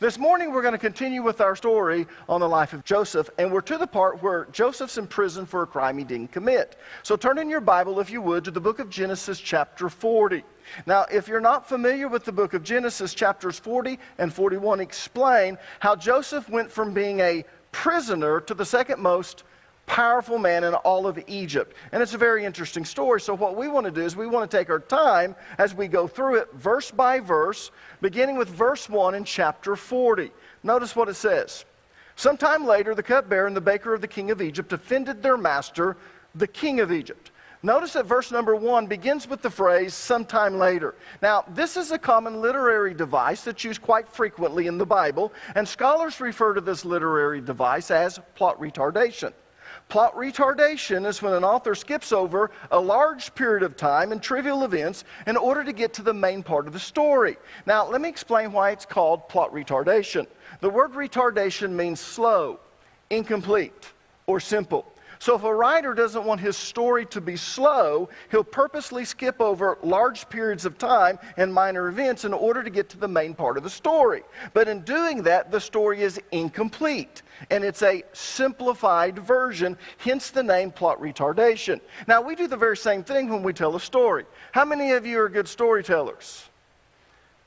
This morning we're going to continue with our story on the life of Joseph, and we're to the part where Joseph's in prison for a crime he didn't commit. So turn in your Bible, if you would, to the book of Genesis chapter 40. Now, if you're not familiar with the book of Genesis, chapters 40 and 41 explain how Joseph went from being a prisoner to the second most powerful man in all of Egypt. And it's a very interesting story. So what we want to do is we want to take our time as we go through it verse by verse, beginning with verse 1 in chapter 40. Notice what it says. Sometime later, the cupbearer and the baker of the king of Egypt offended their master, the king of Egypt. Notice that verse number 1 begins with the phrase, sometime later. Now, this is a common literary device that's used quite frequently in the Bible, and scholars refer to this literary device as plot retardation. Plot retardation is when an author skips over a large period of time and trivial events in order to get to the main part of the story. Now, let me explain why it's called plot retardation. The word retardation means slow, incomplete, or simple. So if a writer doesn't want his story to be slow, he'll purposely skip over large periods of time and minor events in order to get to the main part of the story. But in doing that, the story is incomplete, and it's a simplified version, hence the name plot retardation. Now, we do the very same thing when we tell a story. How many of you are good storytellers?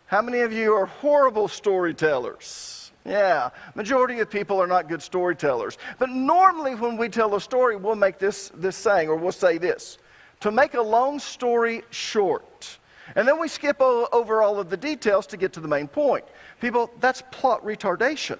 How many of you are horrible storytellers? Yeah, majority of people are not good storytellers. But normally when we tell a story, we'll make this saying, or we'll say this: to make a long story short. And then we skip over all of the details to get to the main point. People, that's plot retardation.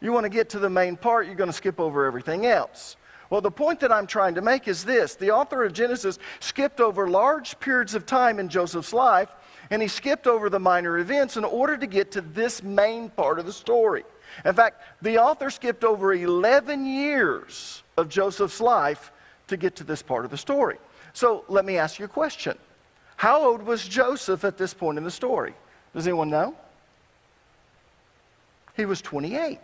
You want to get to the main part, you're going to skip over everything else. Well, the point that I'm trying to make is this. The author of Genesis skipped over large periods of time in Joseph's life, and he skipped over the minor events in order to get to this main part of the story. In fact, the author skipped over 11 years of Joseph's life to get to this part of the story. So let me ask you a question. How old was Joseph at this point in the story? Does anyone know? He was 28.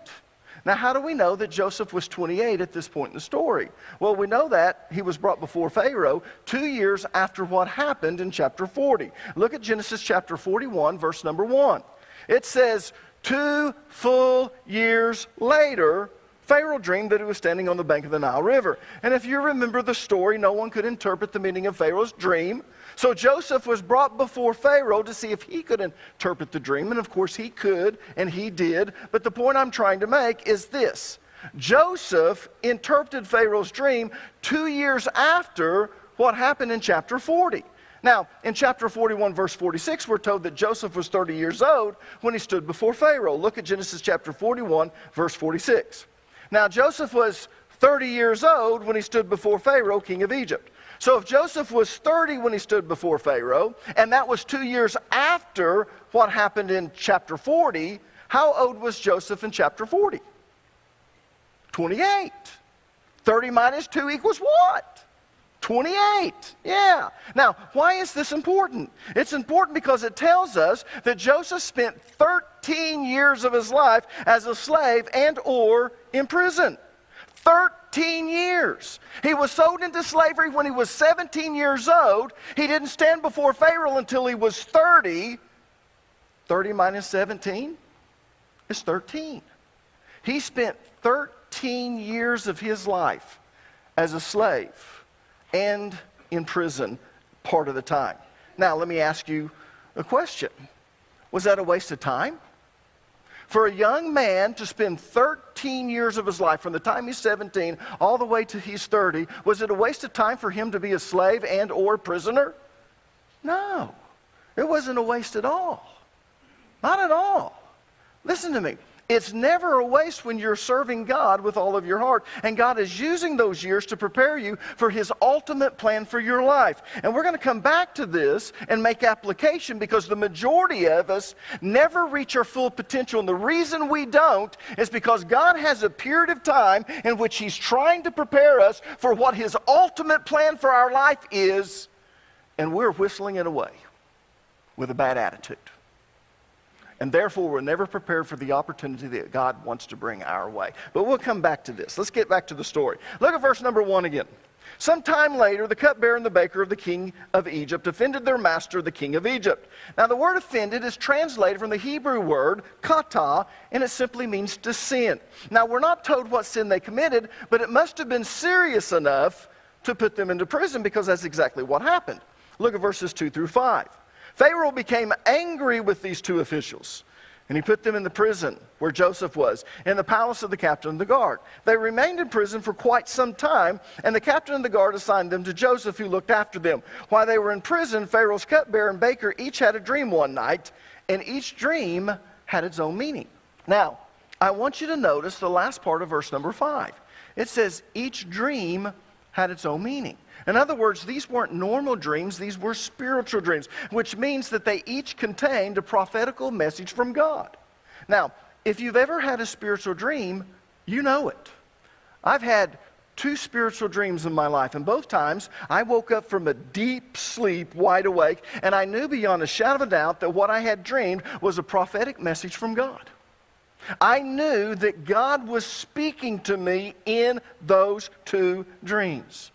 Now, how do we know that Joseph was 28 at this point in the story? Well, we know that he was brought before Pharaoh 2 years after what happened in chapter 40. Look at Genesis chapter 41, verse number 1. It says, 2 full years later, Pharaoh dreamed that he was standing on the bank of the Nile River. And if you remember the story, no one could interpret the meaning of Pharaoh's dream. So Joseph was brought before Pharaoh to see if he could interpret the dream. And of course he could, and he did. But the point I'm trying to make is this. Joseph interpreted Pharaoh's dream 2 years after what happened in chapter 40. Now, in chapter 41, verse 46, we're told that Joseph was 30 years old when he stood before Pharaoh. Look at Genesis chapter 41, verse 46. Now, Joseph was 30 years old when he stood before Pharaoh, king of Egypt. So if Joseph was 30 when he stood before Pharaoh, and that was 2 years after what happened in chapter 40, how old was Joseph in chapter 40? 28. 30 minus 2 equals what? 28. Yeah. Now, why is this important? It's important because it tells us that Joseph spent 13 years of his life as a slave and or in prison. 13 years. He was sold into slavery when he was 17 years old. He didn't stand before Pharaoh until he was 30. 30 minus 17 is 13. He spent 13 years of his life as a slave and in prison part of the time. Now, let me ask you a question. Was that a waste of time? For a young man to spend 13 years of his life, from the time he's 17 all the way to he's 30, was it a waste of time for him to be a slave and or prisoner? No, it wasn't a waste at all. Not at all. Listen to me. It's never a waste when you're serving God with all of your heart. And God is using those years to prepare you for His ultimate plan for your life. And we're going to come back to this and make application because the majority of us never reach our full potential. And the reason we don't is because God has a period of time in which He's trying to prepare us for what His ultimate plan for our life is. And we're whistling it away with a bad attitude. And therefore, we're never prepared for the opportunity that God wants to bring our way. But we'll come back to this. Let's get back to the story. Look at verse number 1 again. Some time later, the cupbearer and the baker of the king of Egypt offended their master, the king of Egypt. Now, the word offended is translated from the Hebrew word kata, and it simply means to sin. Now, we're not told what sin they committed, but it must have been serious enough to put them into prison, because that's exactly what happened. Look at verses 2 through 5. Pharaoh became angry with these two officials, and he put them in the prison where Joseph was, in the palace of the captain of the guard. They remained in prison for quite some time, and the captain of the guard assigned them to Joseph, who looked after them. While they were in prison, Pharaoh's cupbearer and baker each had a dream one night, and each dream had its own meaning. Now, I want you to notice the last part of verse number 5. It says, each dream had its own meaning. In other words, these weren't normal dreams, these were spiritual dreams, which means that they each contained a prophetical message from God. Now, if you've ever had a spiritual dream, you know it. I've had 2 spiritual dreams in my life, and both times I woke up from a deep sleep, wide awake, and I knew beyond a shadow of a doubt that what I had dreamed was a prophetic message from God. I knew that God was speaking to me in those 2 dreams.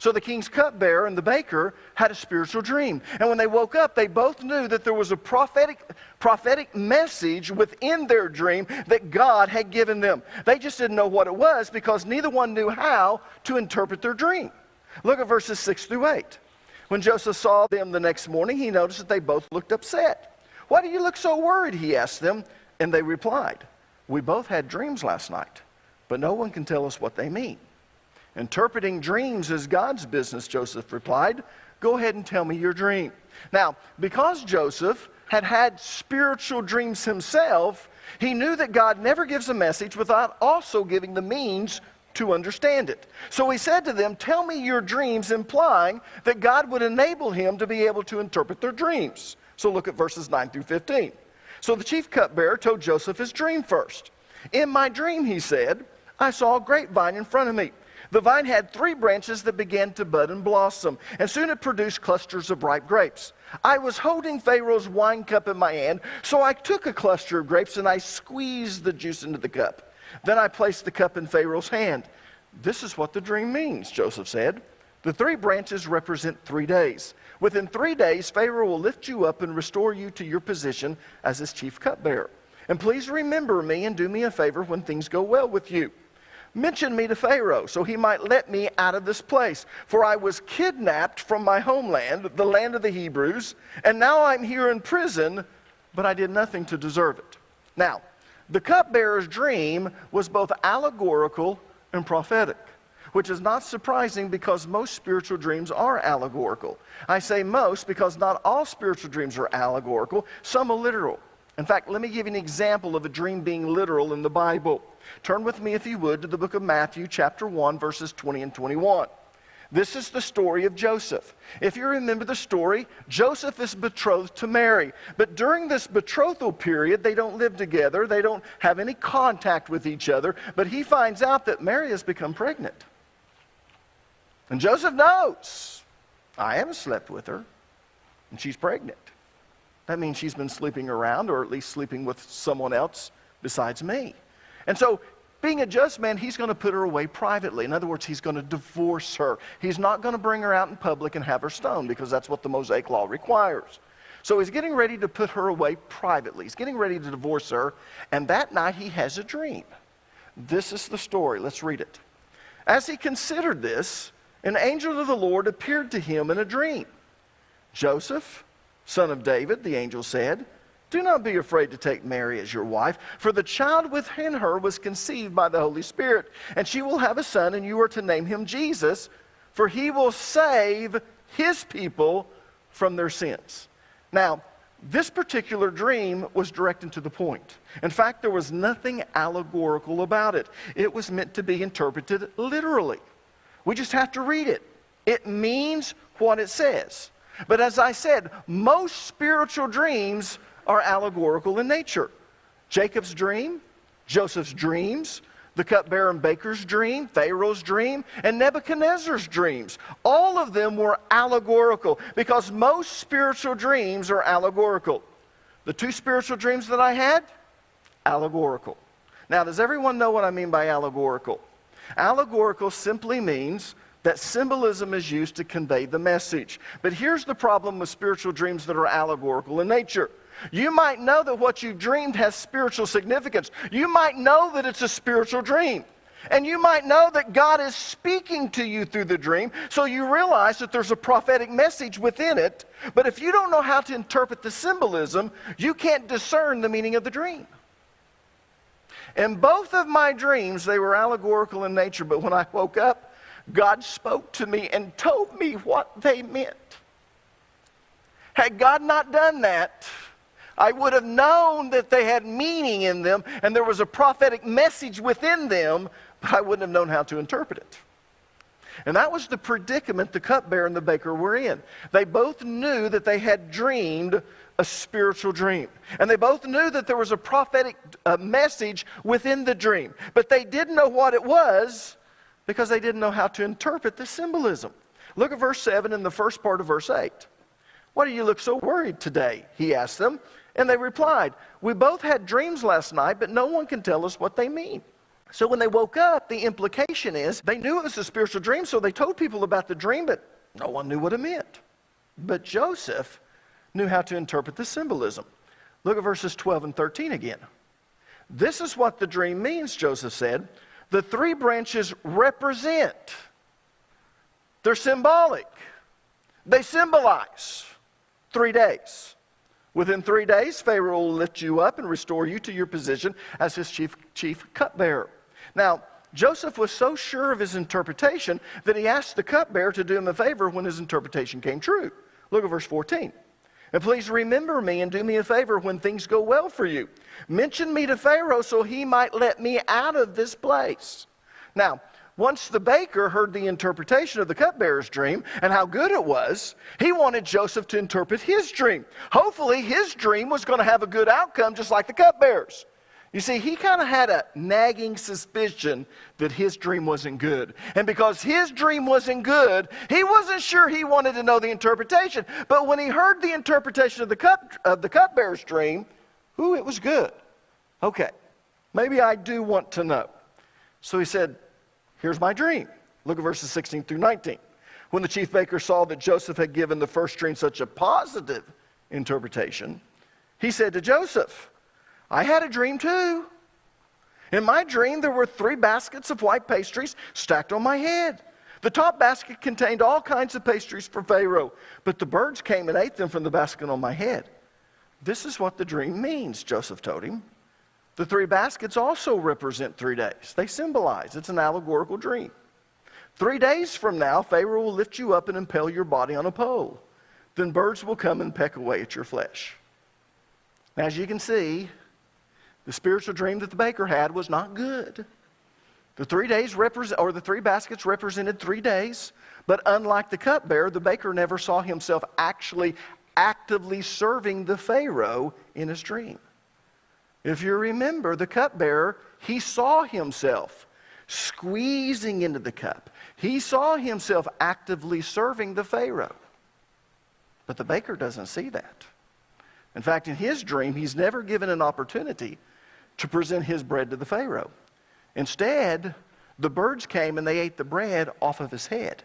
So the king's cupbearer and the baker had a spiritual dream. And when they woke up, they both knew that there was a prophetic message within their dream that God had given them. They just didn't know what it was, because neither one knew how to interpret their dream. Look at verses 6 through 8. When Joseph saw them the next morning, he noticed that they both looked upset. "Why do you look so worried?" he asked them. And they replied, "We both had dreams last night, but no one can tell us what they mean." "Interpreting dreams is God's business," Joseph replied. "Go ahead and tell me your dream." Now, because Joseph had had spiritual dreams himself, he knew that God never gives a message without also giving the means to understand it. So he said to them, "Tell me your dreams," implying that God would enable him to be able to interpret their dreams. So look at verses 9 through 15. So the chief cupbearer told Joseph his dream first. "In my dream," he said, "I saw a grapevine in front of me. The vine had 3 branches that began to bud and blossom, and soon it produced clusters of ripe grapes. I was holding Pharaoh's wine cup in my hand, so I took a cluster of grapes and I squeezed the juice into the cup. Then I placed the cup in Pharaoh's hand." "This is what the dream means," Joseph said. "The 3 branches represent 3 days. Within 3 days, Pharaoh will lift you up and restore you to your position as his chief cupbearer. And please remember me and do me a favor when things go well with you. Mention me to Pharaoh, so he might let me out of this place. For I was kidnapped from my homeland, the land of the Hebrews, and now I'm here in prison, but I did nothing to deserve it." Now, the cupbearer's dream was both allegorical and prophetic, which is not surprising because most spiritual dreams are allegorical. I say most because not all spiritual dreams are allegorical, some are literal. In fact, let me give you an example of a dream being literal in the Bible. Turn with me, if you would, to the book of Matthew, chapter 1, verses 20 and 21. This is the story of Joseph. If you remember the story, Joseph is betrothed to Mary. But during this betrothal period, they don't live together. They don't have any contact with each other. But he finds out that Mary has become pregnant. And Joseph knows, I haven't slept with her, and she's pregnant. That means she's been sleeping around, or at least sleeping with someone else besides me. And so, being a just man, he's going to put her away privately. In other words, he's going to divorce her. He's not going to bring her out in public and have her stoned, because that's what the Mosaic law requires. So he's getting ready to put her away privately. He's getting ready to divorce her. And that night he has a dream. This is the story. Let's read it. "As he considered this, an angel of the Lord appeared to him in a dream. 'Joseph, son of David,' the angel said, 'do not be afraid to take Mary as your wife, for the child within her was conceived by the Holy Spirit, and she will have a son, and you are to name him Jesus, for he will save his people from their sins.'" Now, this particular dream was direct and to the point. In fact, there was nothing allegorical about it. It was meant to be interpreted literally. We just have to read it. It means what it says. But as I said, most spiritual dreams are allegorical in nature. Jacob's dream, Joseph's dreams, the cupbearer and baker's dream, Pharaoh's dream, and Nebuchadnezzar's dreams. All of them were allegorical because most spiritual dreams are allegorical. The 2 spiritual dreams that I had, allegorical. Now, does everyone know what I mean by allegorical? Allegorical simply means that symbolism is used to convey the message. But here's the problem with spiritual dreams that are allegorical in nature. You might know that what you dreamed has spiritual significance. You might know that it's a spiritual dream. And you might know that God is speaking to you through the dream, so you realize that there's a prophetic message within it. But if you don't know how to interpret the symbolism, you can't discern the meaning of the dream. In both of my dreams, they were allegorical in nature, but when I woke up, God spoke to me and told me what they meant. Had God not done that, I would have known that they had meaning in them and there was a prophetic message within them, but I wouldn't have known how to interpret it. And that was the predicament the cupbearer and the baker were in. They both knew that they had dreamed a spiritual dream. And they both knew that there was a prophetic message within the dream. But they didn't know what it was because they didn't know how to interpret the symbolism. Look at verse 7 and the first part of verse 8. "Why do you look so worried today?" he asked them. And they replied, "We both had dreams last night, but no one can tell us what they mean." So when they woke up, the implication is they knew it was a spiritual dream, so they told people about the dream, but no one knew what it meant. But Joseph knew how to interpret the symbolism. Look at verses 12 and 13 again. "This is what the dream means," Joseph said. "The 3 branches represent. They're symbolic. They symbolize 3 days. Within 3 days, Pharaoh will lift you up and restore you to your position as his chief cupbearer." Now, Joseph was so sure of his interpretation that he asked the cupbearer to do him a favor when his interpretation came true. Look at verse 14. "And please remember me and do me a favor when things go well for you. Mention me to Pharaoh so he might let me out of this place." Now, once the baker heard the interpretation of the cupbearer's dream and how good it was, he wanted Joseph to interpret his dream. Hopefully, his dream was going to have a good outcome just like the cupbearer's. You see, he kind of had a nagging suspicion that his dream wasn't good. And because his dream wasn't good, he wasn't sure he wanted to know the interpretation. But when he heard the interpretation of the cupbearer's dream, it was good. Okay, maybe I do want to know. So he said, "Here's my dream." Look at verses 16 through 19. "When the chief baker saw that Joseph had given the first dream such a positive interpretation, he said to Joseph, 'I had a dream too. In my dream, there were 3 baskets of white pastries stacked on my head. The top basket contained all kinds of pastries for Pharaoh, but the birds came and ate them from the basket on my head.' This is what the dream means," Joseph told him. "The 3 baskets also represent 3 days. They symbolize. It's an allegorical dream. 3 days from now, Pharaoh will lift you up and impale your body on a pole. Then birds will come and peck away at your flesh." Now, as you can see, the spiritual dream that the baker had was not good. The 3 baskets represented 3 days, but unlike the cupbearer, the baker never saw himself actually actively serving the Pharaoh in his dream. If you remember, the cupbearer, he saw himself squeezing into the cup. He saw himself actively serving the Pharaoh. But the baker doesn't see that. In fact, in his dream, he's never given an opportunity to present his bread to the Pharaoh. Instead, the birds came and they ate the bread off of his head.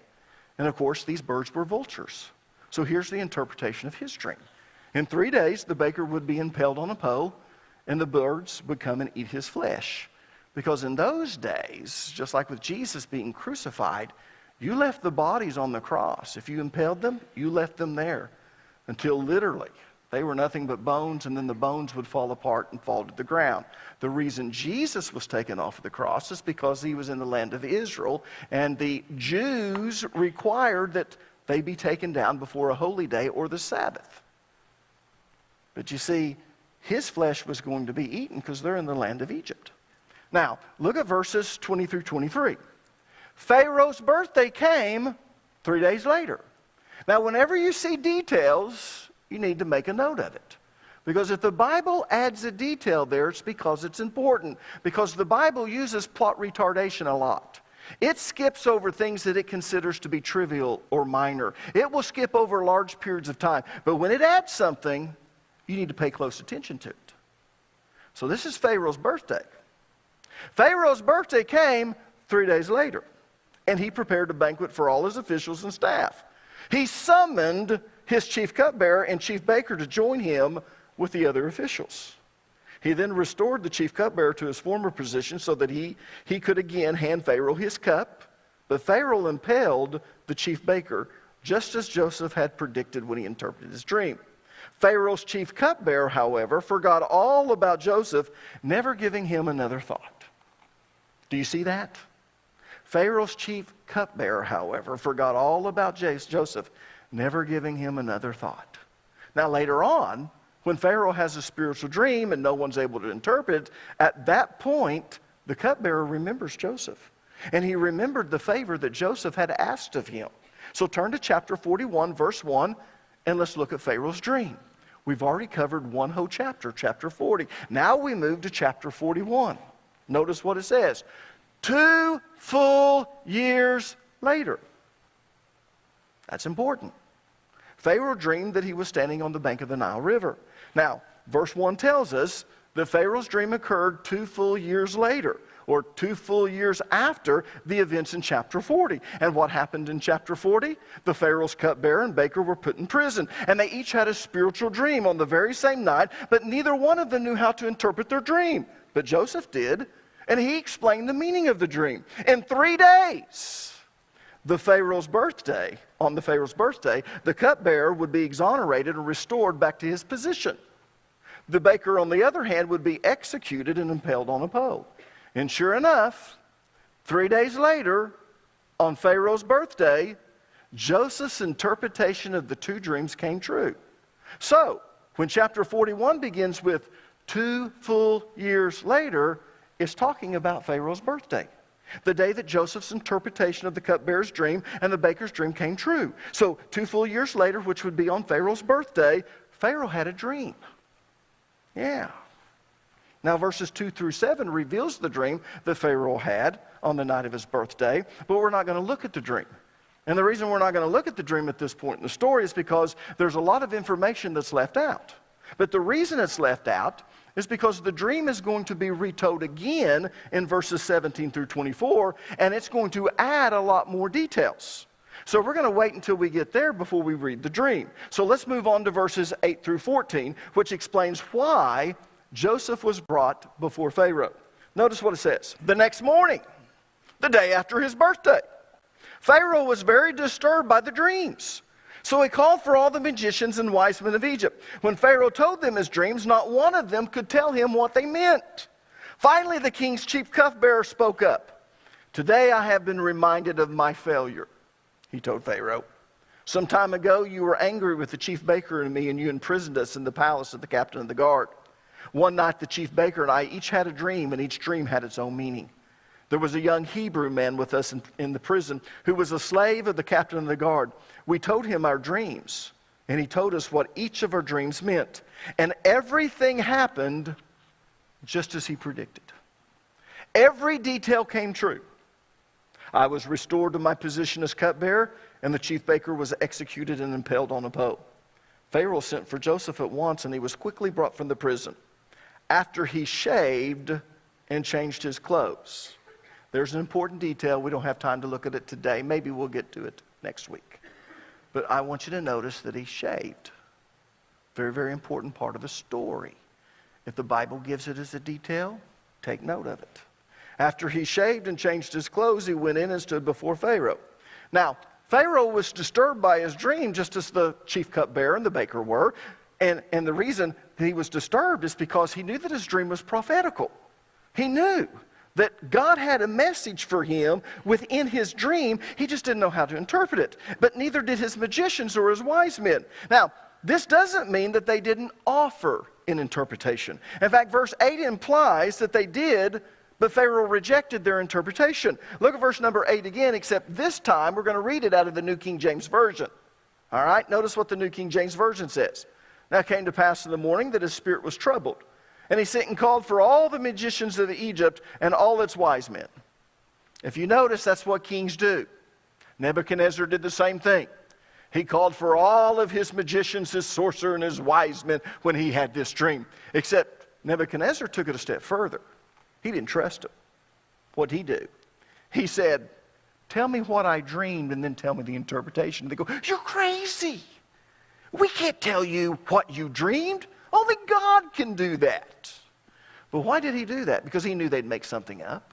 And of course, these birds were vultures. So here's the interpretation of his dream. In 3 days, the baker would be impaled on a pole, and the birds would come and eat his flesh. Because in those days, just like with Jesus being crucified, you left the bodies on the cross. If you impaled them, you left them there until literally they were nothing but bones, and then the bones would fall apart and fall to the ground. The reason Jesus was taken off of the cross is because he was in the land of Israel, and the Jews required that they be taken down before a holy day or the Sabbath. But you see, his flesh was going to be eaten because they're in the land of Egypt. Now, look at verses 20 through 23. Pharaoh's birthday came 3 days later. Now, whenever you see details, you need to make a note of it. Because if the Bible adds a detail there, it's because it's important. Because the Bible uses plot retardation a lot. It skips over things that it considers to be trivial or minor. It will skip over large periods of time. But when it adds something, you need to pay close attention to it. So this is Pharaoh's birthday. Pharaoh's birthday came 3 days later. and he prepared a banquet for all his officials and staff. He summoned his chief cupbearer and chief baker to join him with the other officials. He then restored the chief cupbearer to his former position so that he could again hand Pharaoh his cup. But Pharaoh impaled the chief baker, just as Joseph had predicted when he interpreted his dream. Pharaoh's chief cupbearer, however, forgot all about Joseph, never giving him another thought. Do you see that? Pharaoh's chief cupbearer, however, forgot all about Joseph, never giving him another thought. Now later on, when Pharaoh has a spiritual dream and no one's able to interpret it, at that point, the cupbearer remembers Joseph. And he remembered the favor that Joseph had asked of him. So turn to chapter 41, verse 1, and let's look at Pharaoh's dream. We've already covered one whole chapter, chapter 40. Now we move to chapter 41. Notice what it says. 2 full years later. That's important. Pharaoh dreamed that he was standing on the bank of the Nile River. Now, verse 1 tells us that Pharaoh's dream occurred 2 full years later, or 2 full years after the events in chapter 40. And what happened in chapter 40? The Pharaoh's cupbearer and baker were put in prison, and they each had a spiritual dream on the very same night, but neither one of them knew how to interpret their dream. But Joseph did, and he explained the meaning of the dream. In 3 days, on the Pharaoh's birthday, the cupbearer would be exonerated and restored back to his position. The baker, on the other hand, would be executed and impaled on a pole. And sure enough, 3 days later, on Pharaoh's birthday, Joseph's interpretation of the 2 dreams came true. So, when chapter 41 begins with 2 full years later, it's talking about Pharaoh's birthday. The day that Joseph's interpretation of the cupbearer's dream and the baker's dream came true. So 2 full years later, which would be on Pharaoh's birthday, Pharaoh had a dream. Yeah. Now verses 2 through 7 reveals the dream that Pharaoh had on the night of his birthday, but we're not going to look at the dream. And the reason we're not going to look at the dream at this point in the story is because there's a lot of information that's left out. But the reason it's left out is because the dream is going to be retold again in verses 17 through 24, and it's going to add a lot more details. So we're going to wait until we get there before we read the dream. So let's move on to verses 8 through 14, which explains why Joseph was brought before Pharaoh. Notice what it says. The next morning, the day after his birthday, Pharaoh was very disturbed by the dreams. So he called for all the magicians and wise men of Egypt. When Pharaoh told them his dreams, not one of them could tell him what they meant. Finally, the king's chief cupbearer spoke up. Today I have been reminded of my failure, he told Pharaoh. Some time ago, you were angry with the chief baker and me, and you imprisoned us in the palace of the captain of the guard. One night, the chief baker and I each had a dream, and each dream had its own meaning. There was a young Hebrew man with us in the prison who was a slave of the captain of the guard. We told him our dreams, and he told us what each of our dreams meant. And everything happened just as he predicted. Every detail came true. I was restored to my position as cupbearer, and the chief baker was executed and impaled on a pole. Pharaoh sent for Joseph at once, and he was quickly brought from the prison. After he shaved and changed his clothes. There's an important detail. We don't have time to look at it today. Maybe we'll get to it next week. But I want you to notice that he shaved. Very, very important part of the story. If the Bible gives it as a detail, take note of it. After he shaved and changed his clothes, he went in and stood before Pharaoh. Now, Pharaoh was disturbed by his dream, just as the chief cupbearer and the baker were. And the reason that he was disturbed is because he knew that his dream was prophetical. He knew that God had a message for him within his dream. He just didn't know how to interpret it. But neither did his magicians or his wise men. Now, this doesn't mean that they didn't offer an interpretation. In fact, verse 8 implies that they did, but Pharaoh rejected their interpretation. Look at verse number 8 again, except this time we're going to read it out of the New King James Version. All right, notice what the New King James Version says. Now it came to pass in the morning that his spirit was troubled. And he sent and called for all the magicians of Egypt and all its wise men. If you notice, that's what kings do. Nebuchadnezzar did the same thing. He called for all of his magicians, his sorcerer, and his wise men when he had this dream. Except Nebuchadnezzar took it a step further. He didn't trust them. What'd he do? He said, tell me what I dreamed and then tell me the interpretation. They go, you're crazy. We can't tell you what you dreamed. Only God can do that. But why did he do that? Because he knew they'd make something up.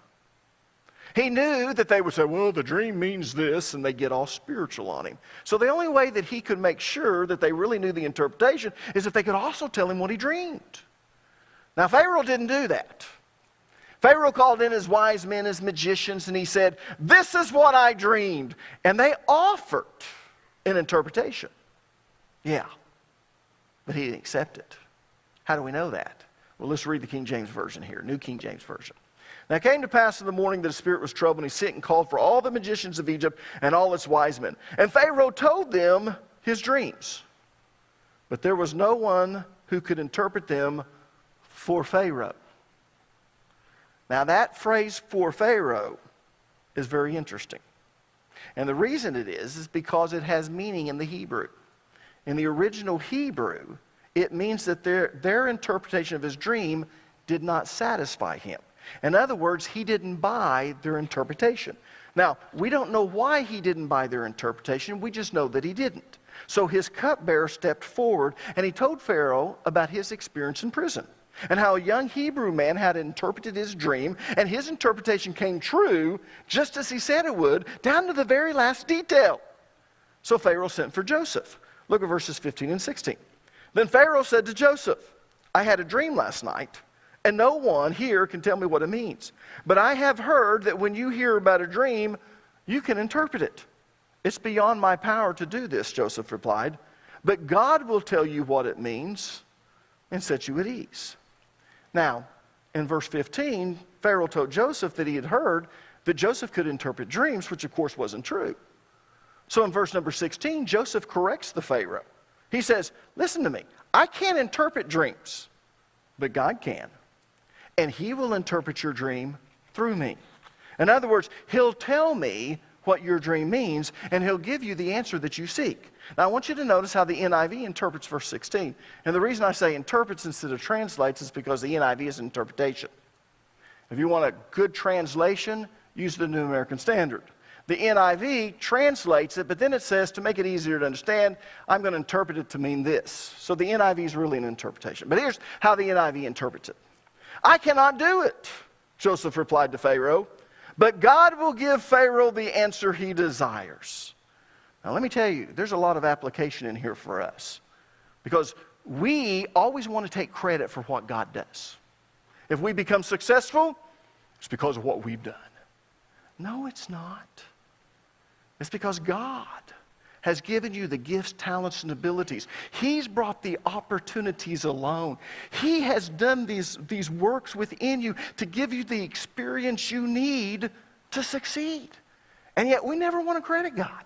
He knew that they would say, well, the dream means this, and they get all spiritual on him. So the only way that he could make sure that they really knew the interpretation is if they could also tell him what he dreamed. Now, Pharaoh didn't do that. Pharaoh called in his wise men, his magicians, and he said, this is what I dreamed. And they offered an interpretation. Yeah, but he didn't accept it. How do we know that? Well, let's read the King James Version here, New King James Version. Now it came to pass in the morning that the spirit was troubled, and he sent and called for all the magicians of Egypt and all its wise men. And Pharaoh told them his dreams. But there was no one who could interpret them for Pharaoh. Now that phrase, for Pharaoh, is very interesting. And the reason it is because it has meaning in the Hebrew. In the original Hebrew, it means that their interpretation of his dream did not satisfy him. In other words, he didn't buy their interpretation. Now, we don't know why he didn't buy their interpretation. We just know that he didn't. So his cupbearer stepped forward and he told Pharaoh about his experience in prison and how a young Hebrew man had interpreted his dream, and his interpretation came true just as he said it would, down to the very last detail. So Pharaoh sent for Joseph. Look at verses 15 and 16. Then Pharaoh said to Joseph, I had a dream last night, and no one here can tell me what it means. But I have heard that when you hear about a dream, you can interpret it. It's beyond my power to do this, Joseph replied. But God will tell you what it means and set you at ease. Now, in verse 15, Pharaoh told Joseph that he had heard that Joseph could interpret dreams, which of course wasn't true. So in verse number 16, Joseph corrects the Pharaoh. He says, listen to me, I can't interpret dreams, but God can. And he will interpret your dream through me. In other words, he'll tell me what your dream means, and he'll give you the answer that you seek. Now, I want you to notice how the NIV interprets verse 16. And the reason I say interprets instead of translates is because the NIV is an interpretation. If you want a good translation, use the New American Standard. The NIV translates it, but then it says, to make it easier to understand, I'm going to interpret it to mean this. So the NIV is really an interpretation. But here's how the NIV interprets it. I cannot do it, Joseph replied to Pharaoh, but God will give Pharaoh the answer he desires. Now let me tell you, there's a lot of application in here for us. Because we always want to take credit for what God does. If we become successful, it's because of what we've done. No, it's not. It's because God has given you the gifts, talents, and abilities. He's brought the opportunities alone. He has done these works within you to give you the experience you need to succeed. And yet we never want to credit God.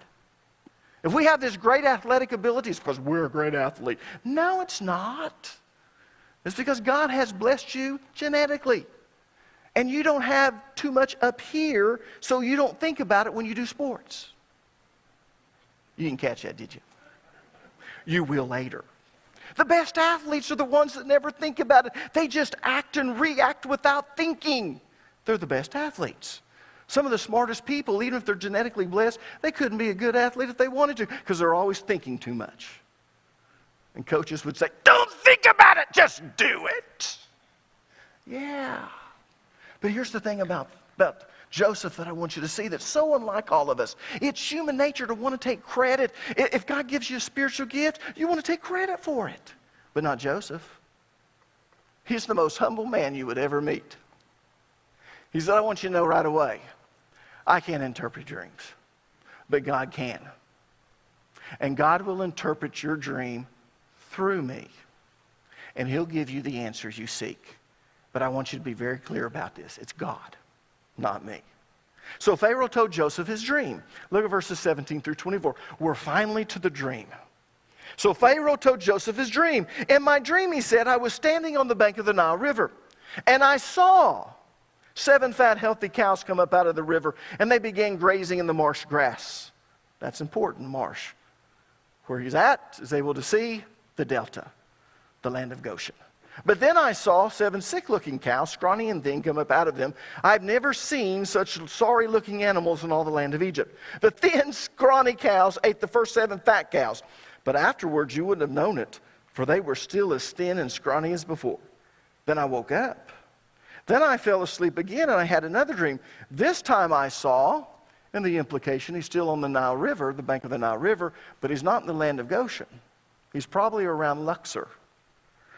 If we have this great athletic ability, it's because we're a great athlete. No, it's not. It's because God has blessed you genetically. And you don't have too much up here, so you don't think about it when you do sports. You didn't catch that, did you? You will later. The best athletes are the ones that never think about it. They just act and react without thinking. They're the best athletes. Some of the smartest people, even if they're genetically blessed, they couldn't be a good athlete if they wanted to because they're always thinking too much. And coaches would say, don't think about it, just do it. Yeah. But here's the thing about Joseph that I want you to see that's so unlike all of us. It's human nature to want to take credit. If God gives you a spiritual gift, you want to take credit for it. But not Joseph. He's the most humble man you would ever meet. He said, I want you to know right away, I can't interpret dreams, but God can. And God will interpret your dream through me. And he'll give you the answers you seek. But I want you to be very clear about this. It's God, not me. So Pharaoh told Joseph his dream. Look at verses 17 through 24. We're finally to the dream. So Pharaoh told Joseph his dream. In my dream, he said, I was standing on the bank of the Nile River, and I saw 7 fat, healthy cows come up out of the river, and they began grazing in the marsh grass. That's important, marsh. Where he's at is able to see the delta, the land of Goshen. But then I saw 7 sick-looking cows, scrawny and thin, come up out of them. I've never seen such sorry-looking animals in all the land of Egypt. The thin, scrawny cows ate the first 7 fat cows. But afterwards you wouldn't have known it, for they were still as thin and scrawny as before. Then I woke up. Then I fell asleep again, and I had another dream. This time I saw, and the implication, he's still on the Nile River, the bank of the Nile River, but he's not in the land of Goshen. He's probably around Luxor.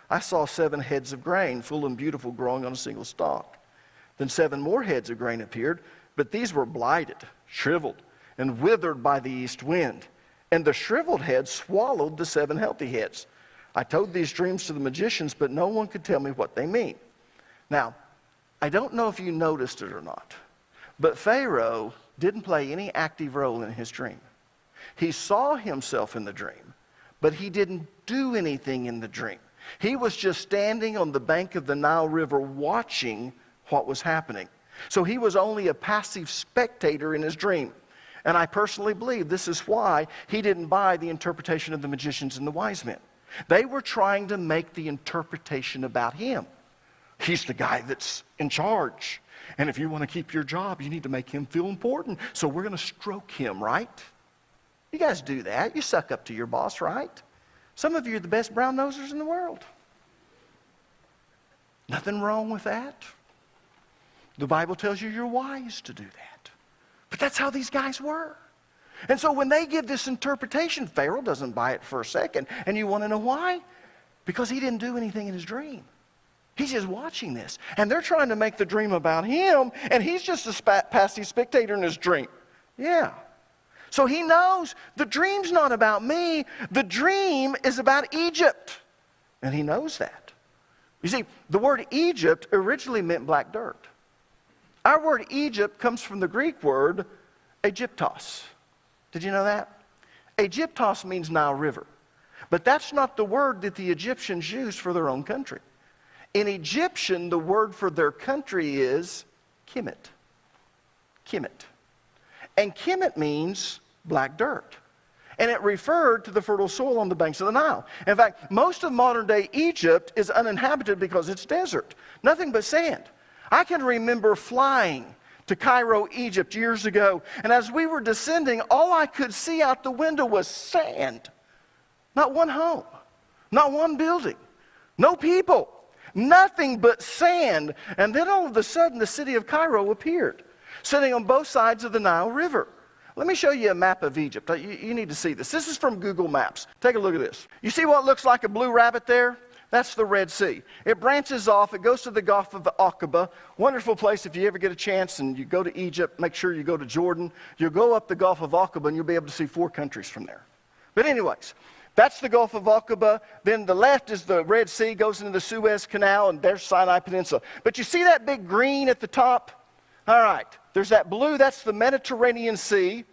I saw 7 heads of grain, full and beautiful, growing on a single stalk. Then 7 more heads of grain appeared, but these were blighted, shriveled, and withered by the east wind. And the shriveled heads swallowed the 7 healthy heads. I told these dreams to the magicians, but no one could tell me what they mean. Now, I don't know if you noticed it or not, but Pharaoh didn't play any active role in his dream. He saw himself in the dream, but he didn't do anything in the dream. He was just standing on the bank of the Nile River watching what was happening. So he was only a passive spectator in his dream. And I personally believe this is why he didn't buy the interpretation of the magicians and the wise men. They were trying to make the interpretation about him. He's the guy that's in charge. And if you want to keep your job, you need to make him feel important. So we're going to stroke him, right? You guys do that. You suck up to your boss, right? Some of you are the best brown nosers in the world. Nothing wrong with that. The Bible tells you you're wise to do that. But that's how these guys were. And so when they give this interpretation, Pharaoh doesn't buy it for a second. And you want to know why? Because he didn't do anything in his dream. He's just watching this. And they're trying to make the dream about him, and he's just a passive spectator in his dream. Yeah. So he knows the dream's not about me. The dream is about Egypt. And he knows that. You see, the word Egypt originally meant black dirt. Our word Egypt comes from the Greek word Aegyptos. Did you know that? Aegyptos means Nile River. But that's not the word that the Egyptians used for their own country. In Egyptian, the word for their country is Kemet. Kemet. And Kemet means black dirt. And it referred to the fertile soil on the banks of the Nile. In fact, most of modern-day Egypt is uninhabited because it's desert. Nothing but sand. I can remember flying to Cairo, Egypt years ago, and as we were descending, all I could see out the window was sand. Not one home, not one building, no people, nothing but sand. And then all of a sudden, the city of Cairo appeared, sitting on both sides of the Nile River. Let me show you a map of Egypt. You need to see this. This is from Google Maps. Take a look at this. You see what looks like a blue rabbit there? That's the Red Sea. It branches off. It goes to the Gulf of Aqaba. Wonderful place if you ever get a chance and you go to Egypt. Make sure you go to Jordan. You'll go up the Gulf of Aqaba and you'll be able to see 4 countries from there. But anyways, that's the Gulf of Aqaba. Then the left is the Red Sea, goes into the Suez Canal, and there's Sinai Peninsula. But you see that big green at the top? All right. There's that blue. That's the Mediterranean Sea.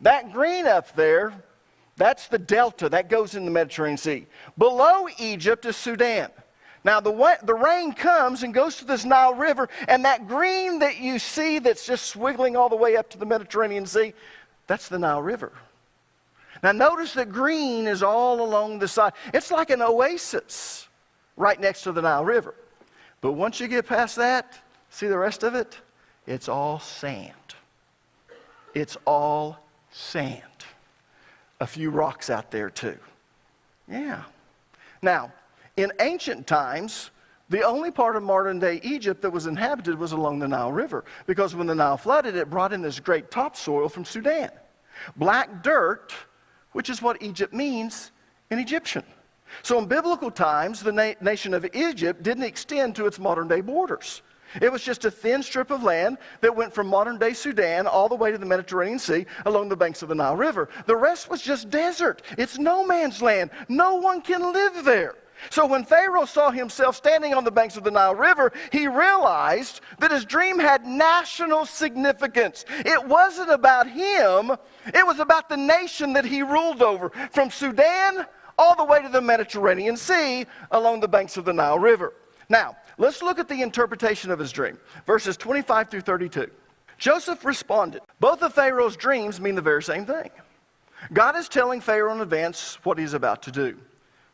That green up there, that's the delta. That goes in the Mediterranean Sea. Below Egypt is Sudan. Now, the rain comes and goes to this Nile River, and that green that you see that's just swiggling all the way up to the Mediterranean Sea, that's the Nile River. Now, notice that green is all along the side. It's like an oasis right next to the Nile River. But once you get past that, see the rest of it? It's all sand. It's all sand. A few rocks out there too. Yeah. Now, in ancient times, the only part of modern-day Egypt that was inhabited was along the Nile River, because when the Nile flooded, it brought in this great topsoil from Sudan. Black dirt, which is what Egypt means in Egyptian. So in biblical times, the nation of Egypt didn't extend to its modern-day borders. It was just a thin strip of land that went from modern-day Sudan all the way to the Mediterranean Sea along the banks of the Nile River. The rest was just desert. It's no man's land. No one can live there. So when Pharaoh saw himself standing on the banks of the Nile River, he realized that his dream had national significance. It wasn't about him. It was about the nation that he ruled over, from Sudan all the way to the Mediterranean Sea along the banks of the Nile River. Now, let's look at the interpretation of his dream. Verses 25 through 32. Joseph responded. Both of Pharaoh's dreams mean the very same thing. God is telling Pharaoh in advance what he's about to do.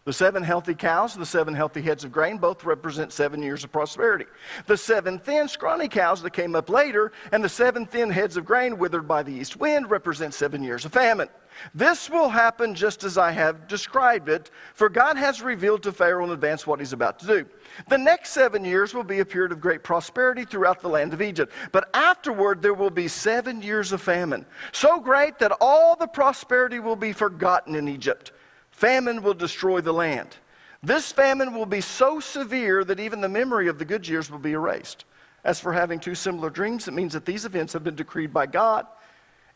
The 7 healthy cows and the 7 healthy heads of grain both represent 7 years of prosperity. The 7 thin, scrawny cows that came up later and the 7 thin heads of grain withered by the east wind represent 7 years of famine. This will happen just as I have described it, for God has revealed to Pharaoh in advance what he's about to do. The next 7 years will be a period of great prosperity throughout the land of Egypt. But afterward there will be 7 years of famine, so great that all the prosperity will be forgotten in Egypt. Famine will destroy the land. This famine will be so severe that even the memory of the good years will be erased. As for having 2 similar dreams, it means that these events have been decreed by God,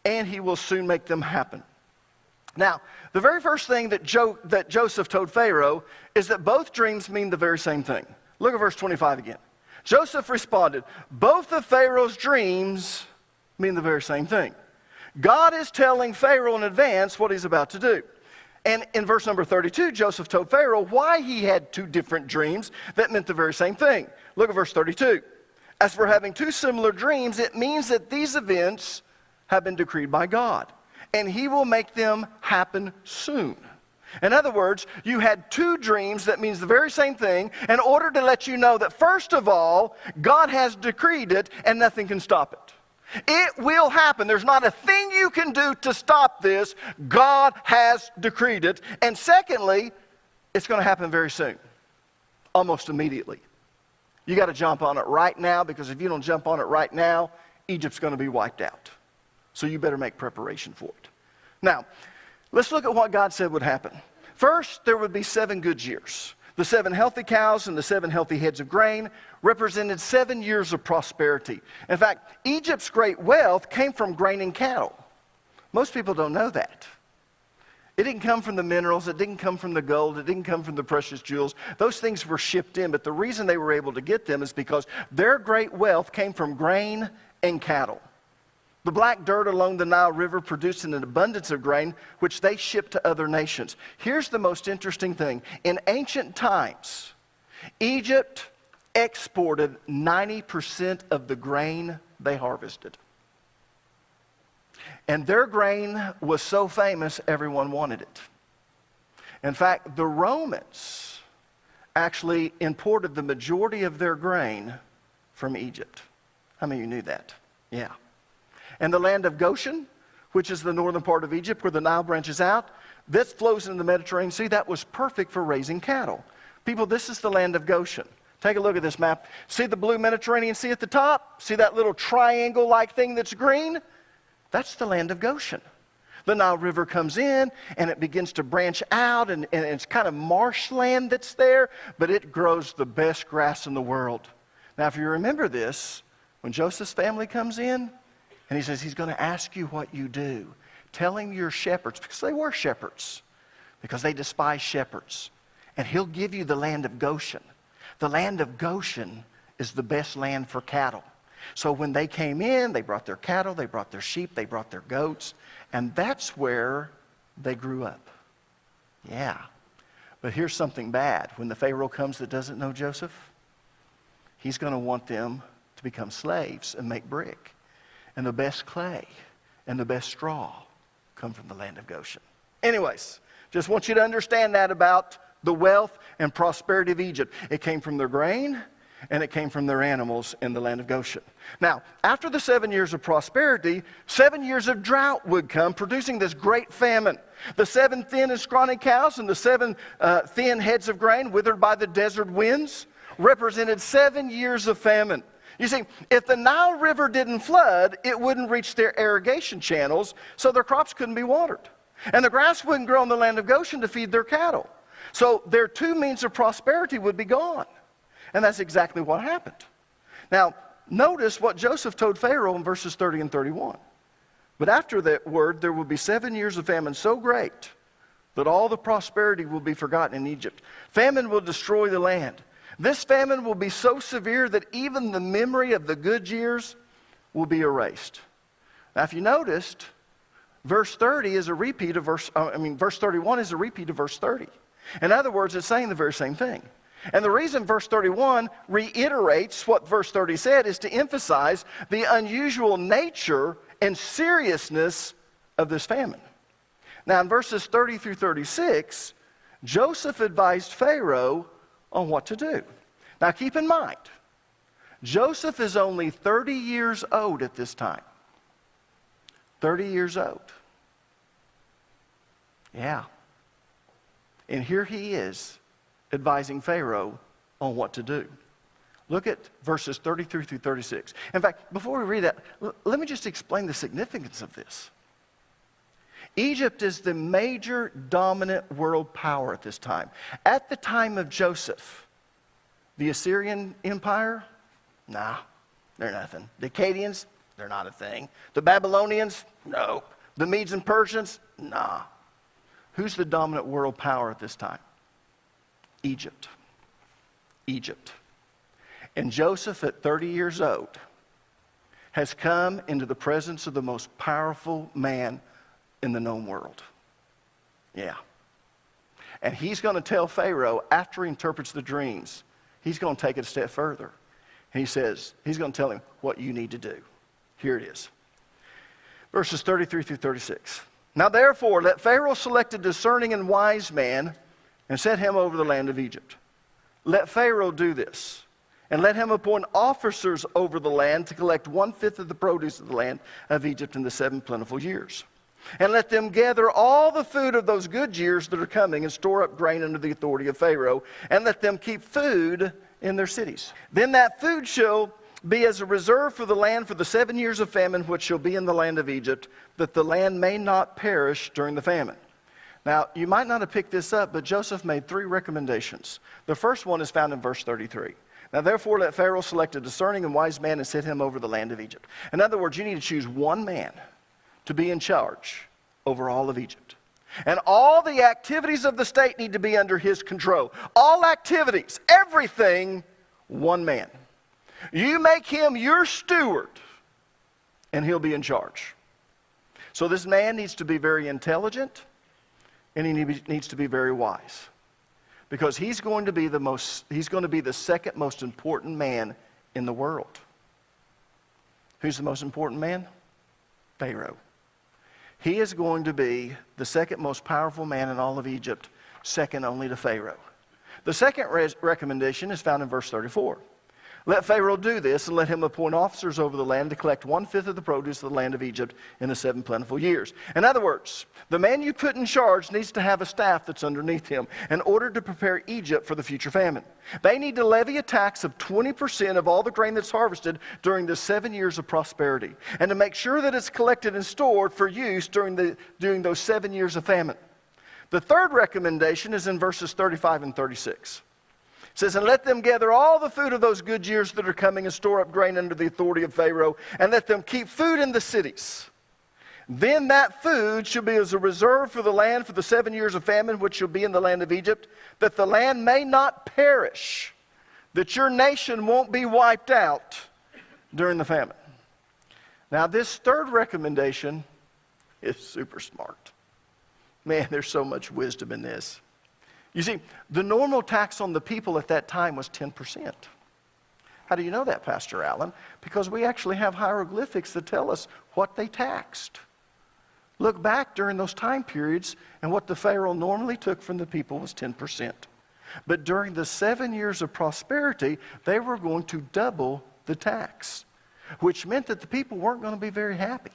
and he will soon make them happen. Now, the very first thing that Joseph told Pharaoh is that both dreams mean the very same thing. Look at verse 25 again. Joseph responded, both of Pharaoh's dreams mean the very same thing. God is telling Pharaoh in advance what he's about to do. And in verse number 32, Joseph told Pharaoh why he had 2 different dreams that meant the very same thing. Look at verse 32. As for having 2 similar dreams, it means that these events have been decreed by God, and he will make them happen soon. In other words, you had 2 dreams that means the very same thing in order to let you know that first of all, God has decreed it and nothing can stop it. It will happen. There's not a thing you can do to stop this. God has decreed it. And secondly, it's going to happen very soon, almost immediately. You got to jump on it right now, because if you don't jump on it right now, Egypt's going to be wiped out. So you better make preparation for it. Now, let's look at what God said would happen. First, there would be 7 good years. The 7 healthy cows and the 7 healthy heads of grain represented 7 years of prosperity. In fact, Egypt's great wealth came from grain and cattle. Most people don't know that. It didn't come from the minerals. It didn't come from the gold. It didn't come from the precious jewels. Those things were shipped in, but the reason they were able to get them is because their great wealth came from grain and cattle. The black dirt along the Nile River produced an abundance of grain, which they shipped to other nations. Here's the most interesting thing. In ancient times, Egypt exported 90% of the grain they harvested. And their grain was so famous, everyone wanted it. In fact, the Romans actually imported the majority of their grain from Egypt. How many of you knew that? Yeah. And the land of Goshen, which is the northern part of Egypt where the Nile branches out, this flows into the Mediterranean Sea. That was perfect for raising cattle. People, this is the land of Goshen. Take a look at this map. See the blue Mediterranean Sea at the top? See that little triangle-like thing that's green? That's the land of Goshen. The Nile River comes in and it begins to branch out, and it's kind of marshland that's there, but it grows the best grass in the world. Now, if you remember this, when Joseph's family comes in, and he says he's going to ask you what you do. Tell him you're shepherds, because they were shepherds, because they despise shepherds. And he'll give you the land of Goshen. The land of Goshen is the best land for cattle. So when they came in, they brought their cattle, they brought their sheep, they brought their goats, and that's where they grew up. Yeah. But here's something bad. When the Pharaoh comes that doesn't know Joseph, he's going to want them to become slaves and make brick. And the best clay and the best straw come from the land of Goshen. Anyways, just want you to understand that about the wealth and prosperity of Egypt. It came from their grain and it came from their animals in the land of Goshen. Now, after the 7 years of prosperity, 7 years of drought would come, producing this great famine. The 7 thin and scrawny cows and the 7 thin heads of grain withered by the desert winds represented 7 years of famine. You see, if the Nile River didn't flood, it wouldn't reach their irrigation channels, so their crops couldn't be watered. And the grass wouldn't grow in the land of Goshen to feed their cattle. So their 2 means of prosperity would be gone. And that's exactly what happened. Now, notice what Joseph told Pharaoh in verses 30 and 31. But after that word, there will be 7 years of famine so great that all the prosperity will be forgotten in Egypt. Famine will destroy the land. This famine will be so severe that even the memory of the good years will be erased. Now, if you noticed, verse 30 is a repeat of verse 31 is a repeat of verse 30. In other words, it's saying the very same thing. And the reason verse 31 reiterates what verse 30 said is to emphasize the unusual nature and seriousness of this famine. Now, in verses 30 through 36, Joseph advised Pharaoh on what to do. Now keep in mind, Joseph is only 30 years old at this time. 30 years old. Yeah. And here he is advising Pharaoh on what to do. Look at verses 33 through 36. In fact, before we read that, let me just explain the significance of this. Egypt is the major dominant world power at this time. At the time of Joseph, the Assyrian Empire, nah, they're nothing. The Akkadians, they're not a thing. The Babylonians, no. The Medes and Persians, nah. Who's the dominant world power at this time? Egypt. Egypt. And Joseph, at 30 years old, has come into the presence of the most powerful man in the known world. Yeah. And he's going to tell Pharaoh, after he interprets the dreams, he's going to take it a step further. And he says, he's going to tell him what you need to do. Here it is. Verses 33 through 36. Now therefore, let Pharaoh select a discerning and wise man and set him over the land of Egypt. Let Pharaoh do this. And let him appoint officers over the land to collect 1/5 of the produce of the land of Egypt in the 7 plentiful years. And let them gather all the food of those good years that are coming and store up grain under the authority of Pharaoh. And let them keep food in their cities. Then that food shall be as a reserve for the land for the 7 years of famine which shall be in the land of Egypt, that the land may not perish during the famine. Now, you might not have picked this up, but Joseph made 3 recommendations. The first one is found in verse 33. Now, therefore, let Pharaoh select a discerning and wise man and set him over the land of Egypt. In other words, you need to choose one man to be in charge over all of Egypt. And all the activities of the state need to be under his control. All activities, everything, one man. You make him your steward, and he'll be in charge. So this man needs to be very intelligent, and he needs to be very wise. Because he's going to be the second most important man in the world. Who's the most important man? Pharaoh. He is going to be the second most powerful man in all of Egypt, second only to Pharaoh. The second recommendation is found in verse 34. Let Pharaoh do this, and let him appoint officers over the land to collect 1/5 of the produce of the land of Egypt in the 7 plentiful years. In other words, the man you put in charge needs to have a staff that's underneath him in order to prepare Egypt for the future famine. They need to levy a tax of 20% of all the grain that's harvested during the 7 years of prosperity, and to make sure that it's collected and stored for use during those 7 years of famine. The third recommendation is in verses 35 and 36. It says, and let them gather all the food of those good years that are coming and store up grain under the authority of Pharaoh, and let them keep food in the cities. Then that food shall be as a reserve for the land for the 7 years of famine which shall be in the land of Egypt, that the land may not perish, that your nation won't be wiped out during the famine. Now this third recommendation is super smart. Man, there's so much wisdom in this. You see, the normal tax on the people at that time was 10%. How do you know that, Pastor Allen? Because we actually have hieroglyphics that tell us what they taxed. Look back during those time periods, and what the Pharaoh normally took from the people was 10%. But during the 7 years of prosperity, they were going to double the tax, which meant that the people weren't going to be very happy.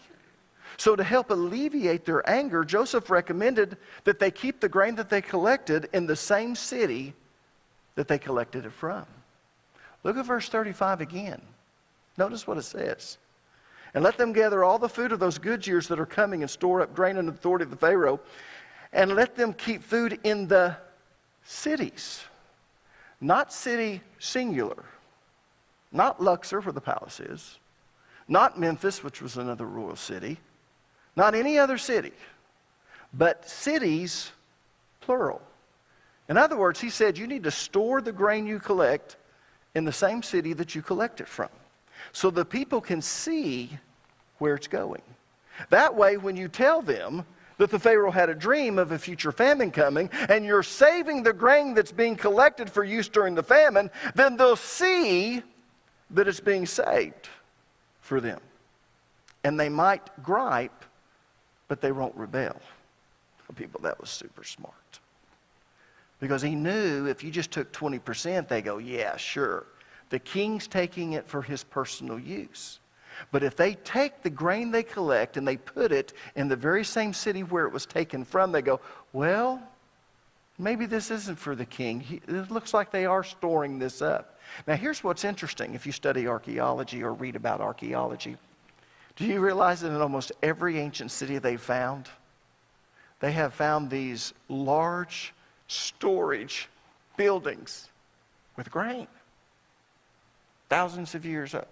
So to help alleviate their anger, Joseph recommended that they keep the grain that they collected in the same city that they collected it from. Look at verse 35 again. Notice what it says. And let them gather all the food of those good years that are coming and store up grain in the authority of the Pharaoh, and let them keep food in the cities. Not city singular. Not Luxor, where the palace is. Not Memphis, which was another royal city. Not any other city, but cities, plural. In other words, he said you need to store the grain you collect in the same city that you collect it from, so the people can see where it's going. That way, when you tell them that the Pharaoh had a dream of a future famine coming, and you're saving the grain that's being collected for use during the famine, then they'll see that it's being saved for them. And they might gripe, but they won't rebel. People, that was super smart. Because he knew if you just took 20%, they go, yeah, sure. The king's taking it for his personal use. But if they take the grain they collect and they put it in the very same city where it was taken from, they go, well, maybe this isn't for the king. It looks like they are storing this up. Now, here's what's interesting if you study archaeology or read about archaeology. Do you realize that in almost every ancient city they have found these large storage buildings with grain, thousands of years old.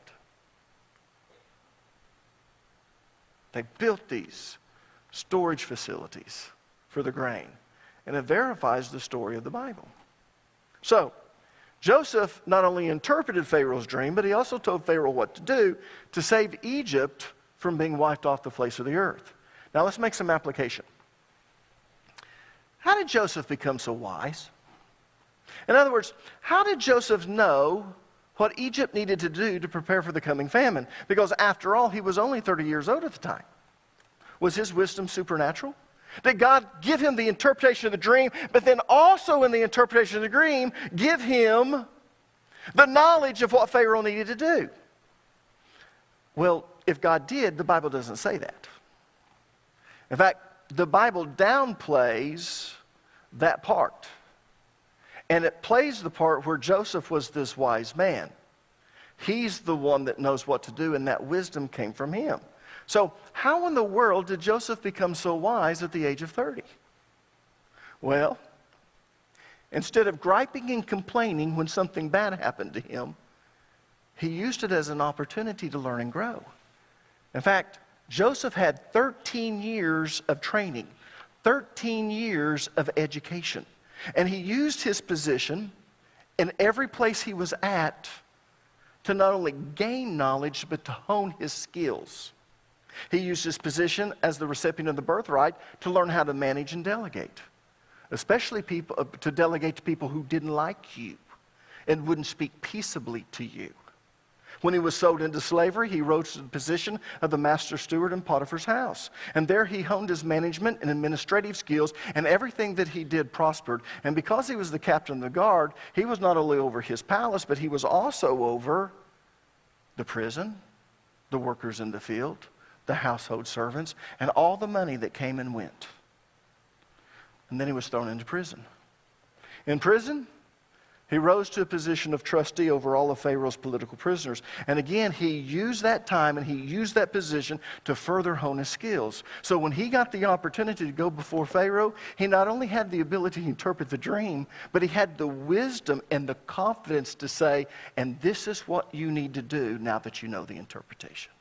They built these storage facilities for the grain, and it verifies the story of the Bible. So, Joseph not only interpreted Pharaoh's dream, but he also told Pharaoh what to do to save Egypt from being wiped off the face of the earth. Now let's make some application. How did Joseph become so wise? In other words, how did Joseph know what Egypt needed to do to prepare for the coming famine? Because after all, he was only 30 years old at the time. Was his wisdom supernatural? Did God give him the interpretation of the dream, but then also in the interpretation of the dream, give him the knowledge of what Pharaoh needed to do? Well, if God did, the Bible doesn't say that. In fact, the Bible downplays that part. And it plays the part where Joseph was this wise man. He's the one that knows what to do, and that wisdom came from him. So how in the world did Joseph become so wise at the age of 30? Well, instead of griping and complaining when something bad happened to him, he used it as an opportunity to learn and grow. In fact, Joseph had 13 years of training, 13 years of education. And he used his position in every place he was at to not only gain knowledge, but to hone his skills. He used his position as the recipient of the birthright to learn how to manage and delegate, especially to delegate to people who didn't like you and wouldn't speak peaceably to you. When he was sold into slavery, he rose to the position of the master steward in Potiphar's house. And there he honed his management and administrative skills, and everything that he did prospered. And because he was the captain of the guard, he was not only over his palace, but he was also over the prison, the workers in the field, the household servants, and all the money that came and went. And then he was thrown into prison. In prison, he rose to a position of trustee over all of Pharaoh's political prisoners. And again, he used that time and he used that position to further hone his skills. So when he got the opportunity to go before Pharaoh, he not only had the ability to interpret the dream, but he had the wisdom and the confidence to say, and this is what you need to do now that you know the interpretation.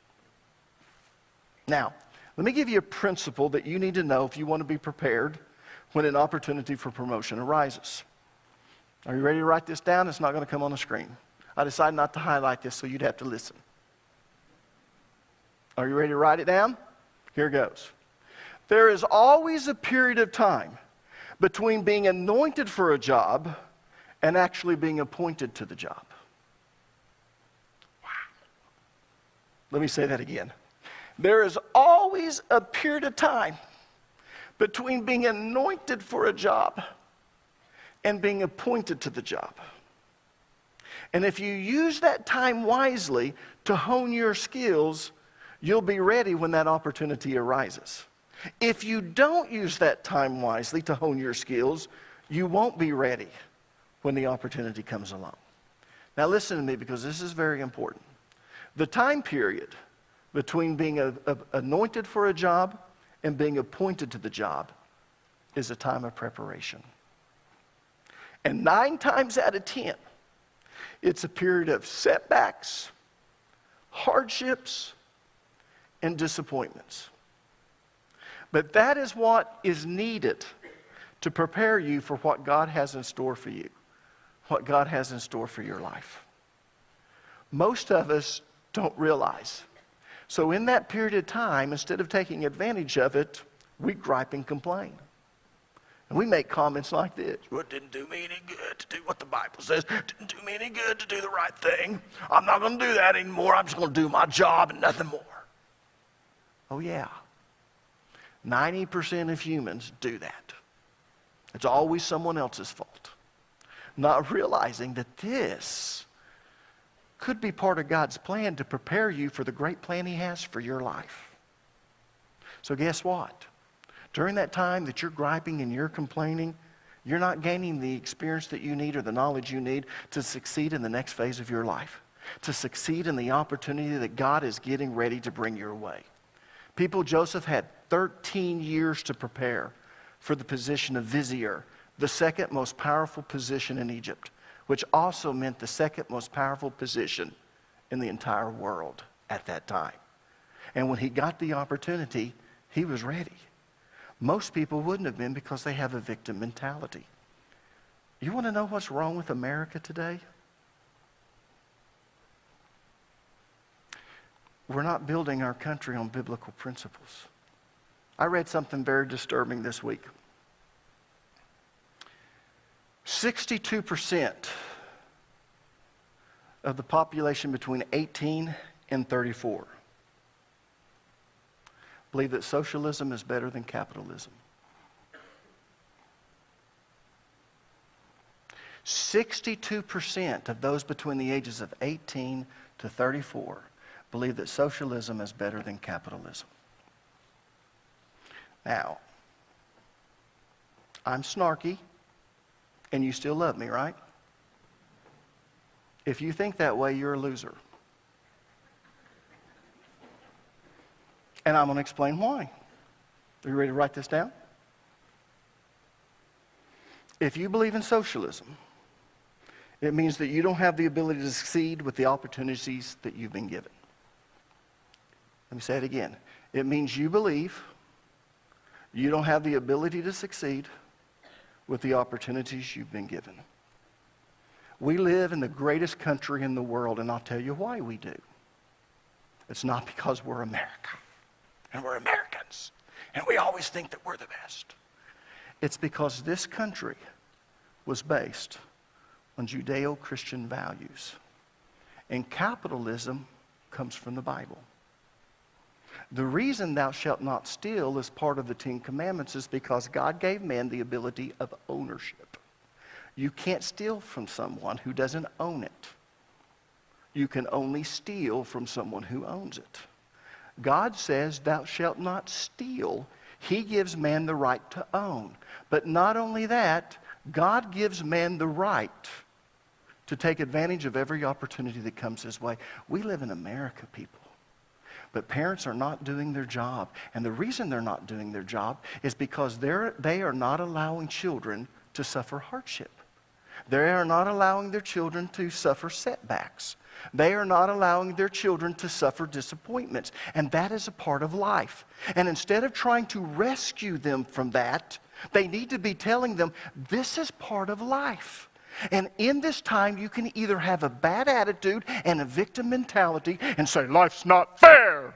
Now, let me give you a principle that you need to know if you want to be prepared when an opportunity for promotion arises. Are you ready to write this down? It's not going to come on the screen. I decided not to highlight this, so you'd have to listen. Are you ready to write it down? Here goes. There is always a period of time between being anointed for a job and actually being appointed to the job. Wow. Let me say that again. There is always a period of time between being anointed for a job and being appointed to the job. And if you use that time wisely to hone your skills, you'll be ready when that opportunity arises. If you don't use that time wisely to hone your skills, you won't be ready when the opportunity comes along. Now listen to me, because this is very important. The time period between being anointed for a job and being appointed to the job is a time of preparation. And 9 times out of 10, it's a period of setbacks, hardships, and disappointments. But that is what is needed to prepare you for what God has in store for you, what God has in store for your life. Most of us don't realize. So in that period of time, instead of taking advantage of it, we gripe and complain. And we make comments like this. Well, it didn't do me any good to do what the Bible says. It didn't do me any good to do the right thing. I'm not going to do that anymore. I'm just going to do my job and nothing more. Oh, yeah. 90% of humans do that. It's always someone else's fault. Not realizing that this could be part of God's plan to prepare you for the great plan He has for your life. So guess what? During that time that you're griping and you're complaining, you're not gaining the experience that you need or the knowledge you need to succeed in the next phase of your life, to succeed in the opportunity that God is getting ready to bring your way. Joseph had 13 years to prepare for the position of vizier, the second most powerful position in Egypt, which also meant the second most powerful position in the entire world at that time. And when he got the opportunity, he was ready. Most people wouldn't have been because they have a victim mentality. You want to know what's wrong with America today? We're not building our country on biblical principles. I read something very disturbing this week. 62% of the population between 18 and 34 believe that socialism is better than capitalism. 62% of those between the ages of 18 to 34 believe that socialism is better than capitalism. Now, I'm snarky, and you still love me, right? If you think that way, you're a loser. And I'm going to explain why. Are you ready to write this down? If you believe in socialism, it means that you don't have the ability to succeed with the opportunities that you've been given. Let me say it again. It means you believe you don't have the ability to succeed with the opportunities you've been given. We live in the greatest country in the world, and I'll tell you why we do. It's not because we're America, and we're Americans, and we always think that we're the best. It's because this country was based on Judeo-Christian values, and capitalism comes from the Bible. The reason thou shalt not steal is part of the 10 Commandments is because God gave man the ability of ownership. You can't steal from someone who doesn't own it. You can only steal from someone who owns it. God says thou shalt not steal. He gives man the right to own. But not only that, God gives man the right to take advantage of every opportunity that comes his way. We live in America, people. But parents are not doing their job. And the reason they're not doing their job is because they are not allowing children to suffer hardship. They are not allowing their children to suffer setbacks. They are not allowing their children to suffer disappointments. And that is a part of life. And instead of trying to rescue them from that, they need to be telling them, this is part of life. And in this time, you can either have a bad attitude and a victim mentality and say, life's not fair.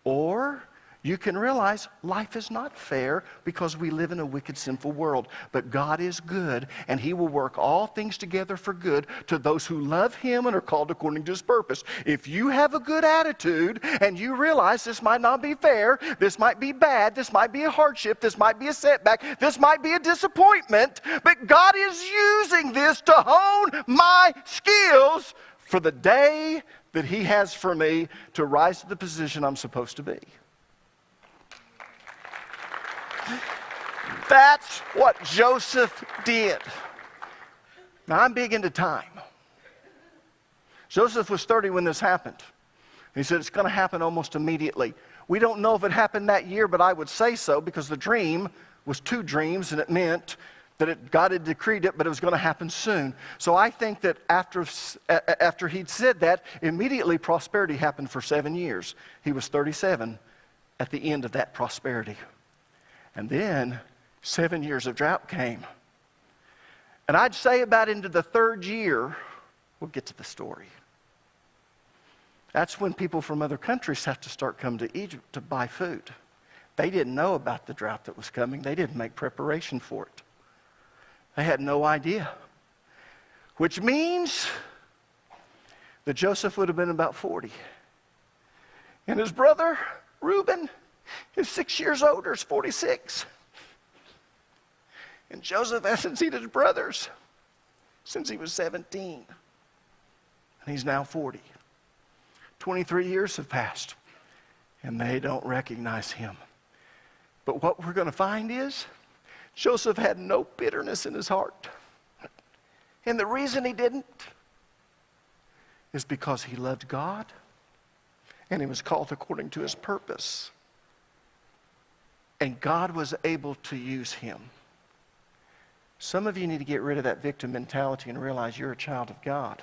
Or you can realize life is not fair because we live in a wicked, sinful world. But God is good, and He will work all things together for good to those who love Him and are called according to His purpose. If you have a good attitude and you realize this might not be fair, this might be bad, this might be a hardship, this might be a setback, this might be a disappointment, but God is using this to hone my skills for the day that He has for me to rise to the position I'm supposed to be. That's what Joseph did. Now, I'm big into time. Joseph was 30 when this happened. He said it's going to happen almost immediately. We don't know if it happened that year, but I would say so because the dream was 2 dreams, and it meant that God had decreed it, but it was going to happen soon. So I think that after he'd said that, immediately prosperity happened for 7 years. He was 37 at the end of that prosperity. And then 7 years of drought came. And I'd say about into the 3rd year, we'll get to the story. That's when people from other countries have to start coming to Egypt to buy food. They didn't know about the drought that was coming. They didn't make preparation for it. They had no idea. Which means that Joseph would have been about 40. And his brother, Reuben, is 6 years older, is 46. And Joseph hasn't seen his brothers since he was 17. And he's now 40. 23 years have passed, and they don't recognize him. But what we're going to find is Joseph had no bitterness in his heart. And the reason he didn't is because he loved God and he was called according to his purpose. And God was able to use him. Some of you need to get rid of that victim mentality and realize you're a child of God.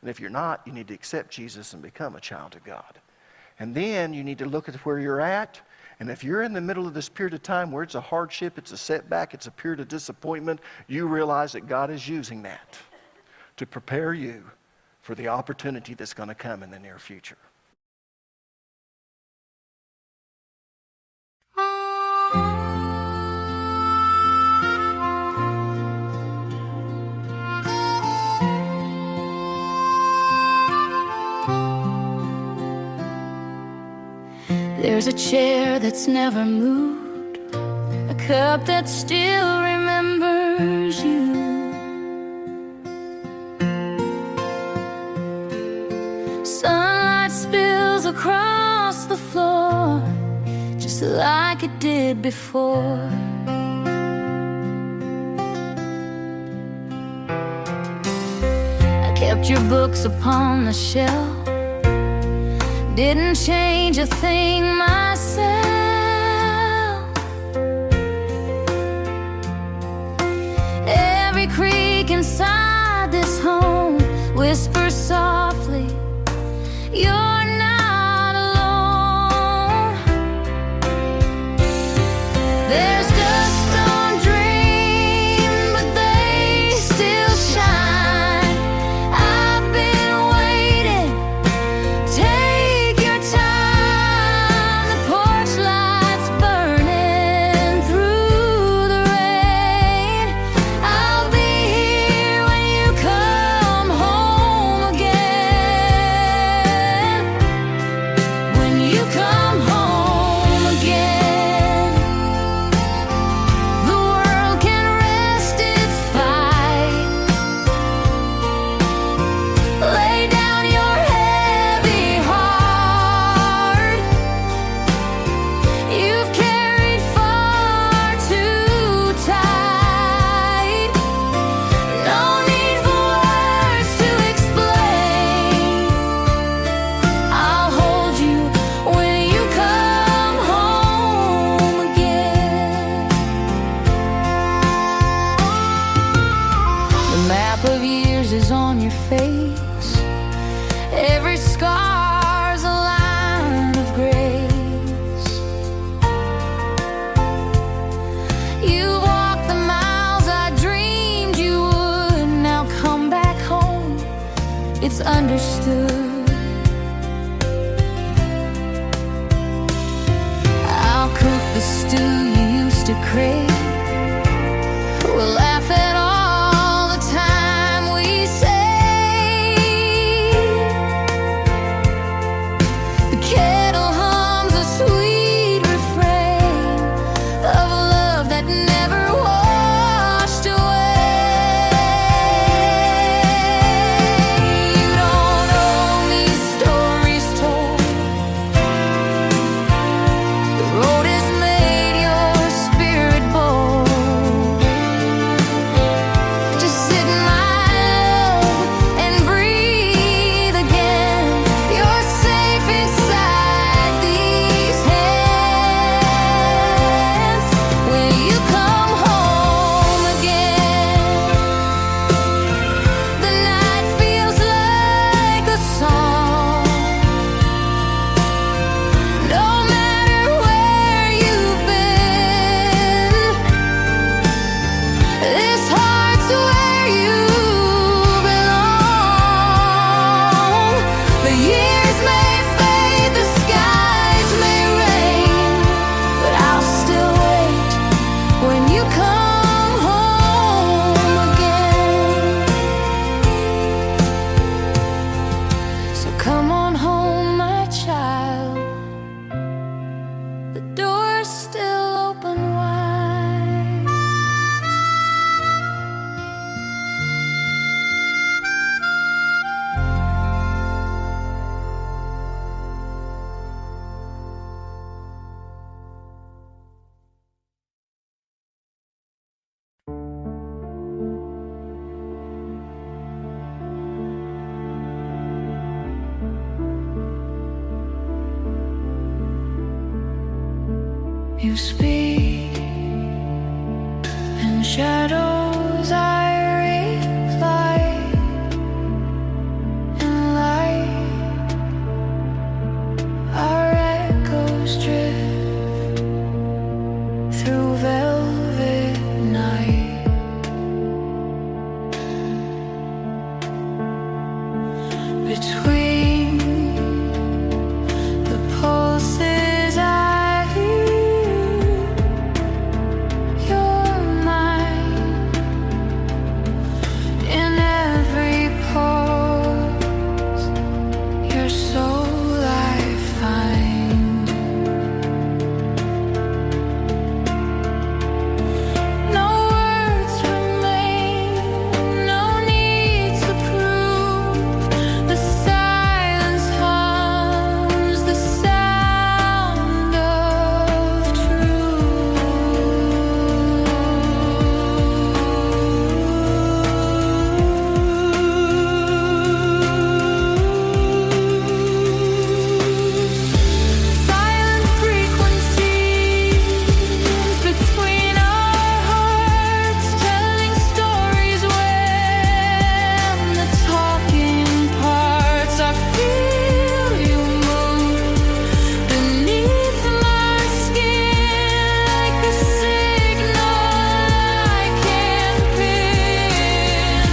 And if you're not, you need to accept Jesus and become a child of God. And then you need to look at where you're at. And if you're in the middle of this period of time where it's a hardship, it's a setback, it's a period of disappointment, you realize that God is using that to prepare you for the opportunity that's going to come in the near future. There's a chair that's never moved, a cup that still remembers you. Sunlight spills across the floor, just like it did before. I kept your books upon the shelf, didn't change a thing myself. Every creak inside this home whispers softly, you're not alone. There's dust on dreams, but they still shine. I've been waiting. Take your time, the You speak, and shadows I reply, and light our echoes drift through velvet night. Between the pulses I hear, you're mine. In every pause, your soul I find. No words remain, no need to prove. The silence hums the sound of silent frequencies between our hearts, telling stories when the talking parts. I feel you move beneath my skin like a signal I can't pin.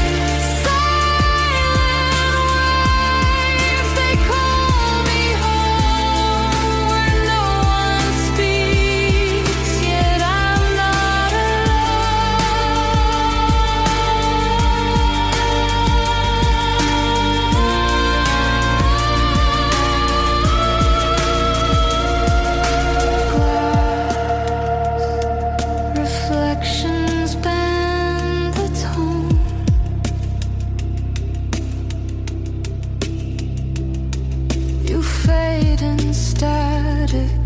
Silent waves, they call me home where no one speaks, yet I'm not alone. Reflections bend the tone. You fade in static.